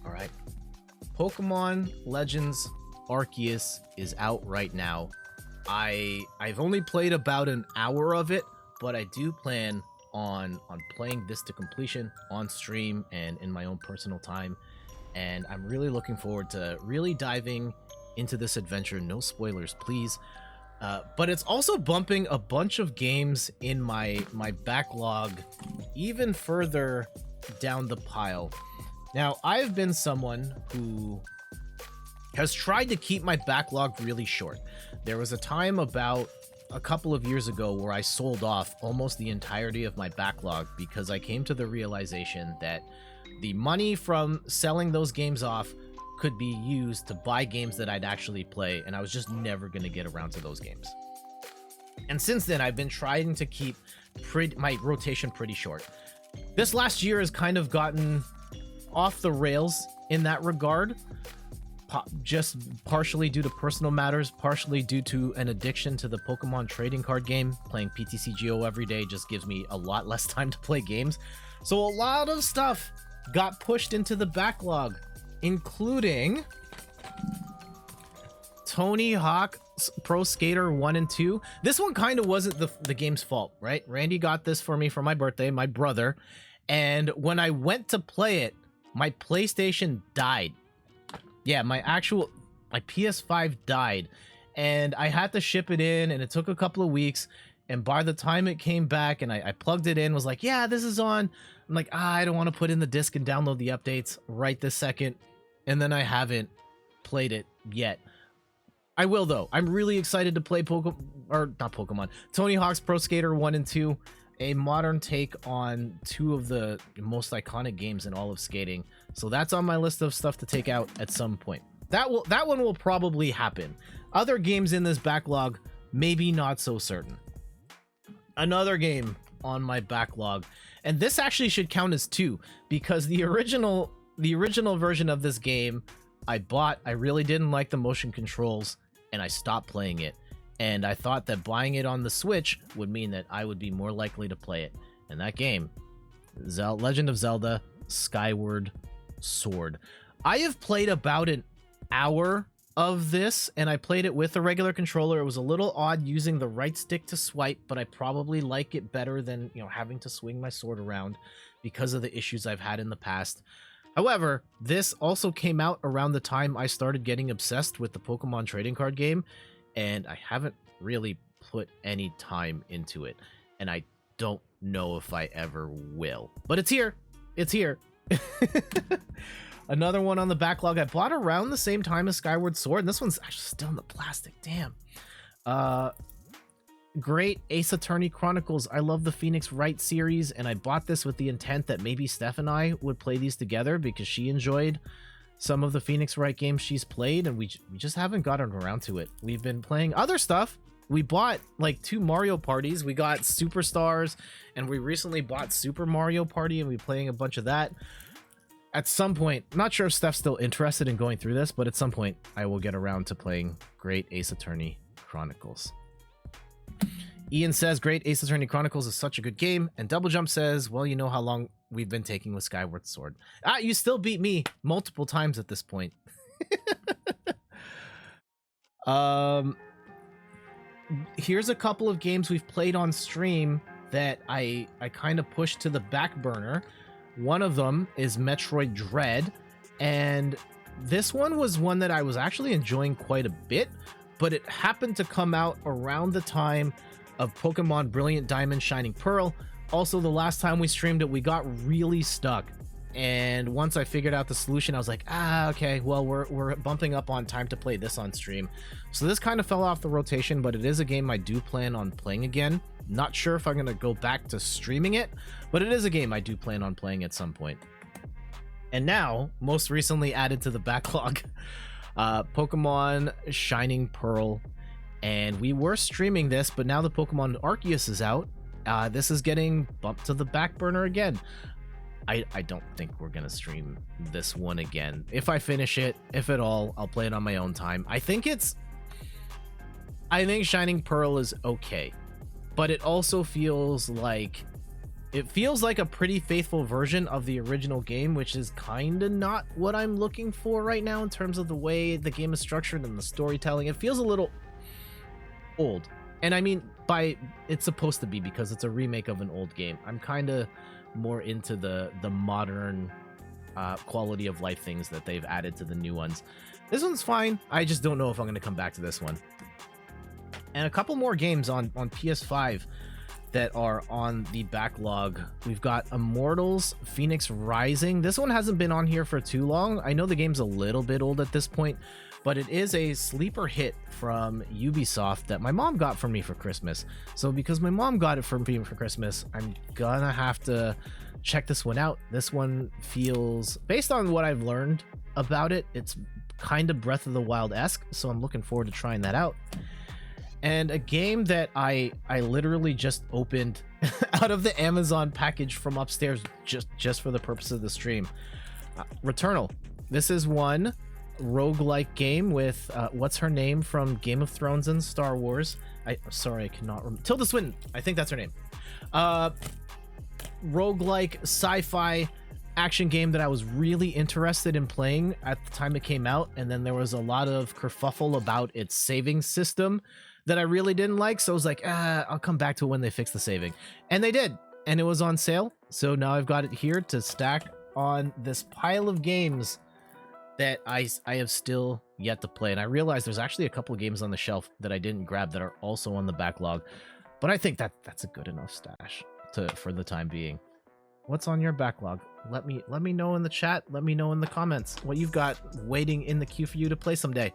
All right. Pokemon Legends Arceus is out right now. I've only played about an hour of it, but I do plan on playing this to completion on stream and in my own personal time. And I'm really looking forward to really diving into this adventure. No spoilers, please. But it's also bumping a bunch of games in my backlog even further down the pile. Now, I've been someone who has tried to keep my backlog really short. There was a time about a couple of years ago where I sold off almost the entirety of my backlog because I came to the realization that the money from selling those games off could be used to buy games that I'd actually play, and I was just never going to get around to those games. And since then, I've been trying to keep my rotation pretty short. This last year has kind of gotten off the rails in that regard, just partially due to personal matters, partially due to an addiction to the Pokemon trading card game. Playing PTCGO every day just gives me a lot less time to play games. So a lot of stuff got pushed into the backlog, including Tony Hawk Pro Skater 1 and 2. This one kind of wasn't the game's fault, right? Randy got this for me for my birthday, my brother. And when I went to play it, my PlayStation died. Yeah, my PS5 died. And I had to ship it in, and it took a couple of weeks. And by the time it came back and I plugged it in, was like, yeah, this is on. I'm like, I don't want to put in the disc and download the updates right this second. And then I haven't played it yet. I will, though. I'm really excited to play Tony Hawk's Pro Skater 1 and 2, a modern take on two of the most iconic games in all of skating. So that's on my list of stuff to take out at some point. That one will probably happen. Other games in this backlog, maybe not so certain. Another game on my backlog, and this actually should count as two, because the original version of this game I bought, I really didn't like the motion controls, and I stopped playing it. And I thought that buying it on the Switch would mean that I would be more likely to play it. And that game, Legend of Zelda Skyward Sword. I have played about an hour of this, and I played it with a regular controller. It was a little odd using the right stick to swipe, but I probably like it better than, having to swing my sword around because of the issues I've had in the past. However, this also came out around the time I started getting obsessed with the Pokemon trading card game, and I haven't really put any time into it, and I don't know if I ever will. But it's here. It's here. Another one on the backlog I bought around the same time as Skyward Sword, and this one's actually still in the plastic. Damn. Great Ace Attorney Chronicles. I love the Phoenix Wright series, and I bought this with the intent that maybe Steph and I would play these together because she enjoyed some of the Phoenix Wright games she's played, and we just haven't gotten around to it. We've been playing other stuff. We bought like 2 Mario parties. We got Superstars, and we recently bought Super Mario Party, and we're playing a bunch of that. At some point, I'm not sure if Steph's still interested in going through this, but at some point I will get around to playing Great Ace Attorney Chronicles. Ian says Great Ace Attorney Chronicles is such a good game, and Double Jump says, well, you know how long we've been taking with Skyward Sword. You still beat me multiple times at this point. Here's a couple of games we've played on stream that I kind of pushed to the back burner. One of them is Metroid Dread, and this one was one that I was actually enjoying quite a bit, but it happened to come out around the time of Pokemon Brilliant Diamond Shining Pearl. Also, the last time we streamed it, we got really stuck, and once I figured out the solution, I was like, okay, well, we're bumping up on time to play this on stream. So this kind of fell off the rotation, but it is a game I do plan on playing again. Not sure if I'm going to go back to streaming it, but it is a game I do plan on playing at some point. And now, most recently added to the backlog, Pokemon Shining Pearl. And we were streaming this, but now the Pokemon Arceus is out. This is getting bumped to the back burner again. I don't think we're going to stream this one again. If I finish it, if at all, I'll play it on my own time. I think Shining Pearl is okay. But it also feels like It feels like a pretty faithful version of the original game, which is kind of not what I'm looking for right now in terms of the way the game is structured and the storytelling. It feels a little old. And I mean, it's supposed to be because it's a remake of an old game. I'm kind of more into the modern quality of life things that they've added to the new ones. This one's fine. I just don't know if I'm going to come back to this one. And a couple more games on PS5 that are on the backlog. We've got Immortals Phoenix Rising. This one hasn't been on here for too long. I know the game's a little bit old at this point, but it is a sleeper hit from Ubisoft that my mom got for me for Christmas. So because my mom got it for me for Christmas, I'm gonna have to check this one out. This one feels, based on what I've learned about it, it's kind of Breath of the Wild-esque, so I'm looking forward to trying that out. And a game that I literally just opened out of the Amazon package from upstairs just for the purpose of the stream. Returnal. This is one roguelike game with what's her name from Game of Thrones and Star Wars. I cannot remember. Tilda Swinton. I think that's her name. Roguelike sci-fi action game that I was really interested in playing at the time it came out, and then there was a lot of kerfuffle about its saving system that I really didn't like, so I was like, I'll come back to it when they fix the saving. And they did, and it was on sale, so now I've got it here to stack on this pile of games that I have still yet to play. And I realized there's actually a couple of games on the shelf that I didn't grab that are also on the backlog, but I think that's a good enough stash for the time being. What's on your backlog? Let me know in the chat. Let me know in the comments what you've got waiting in the queue for you to play someday.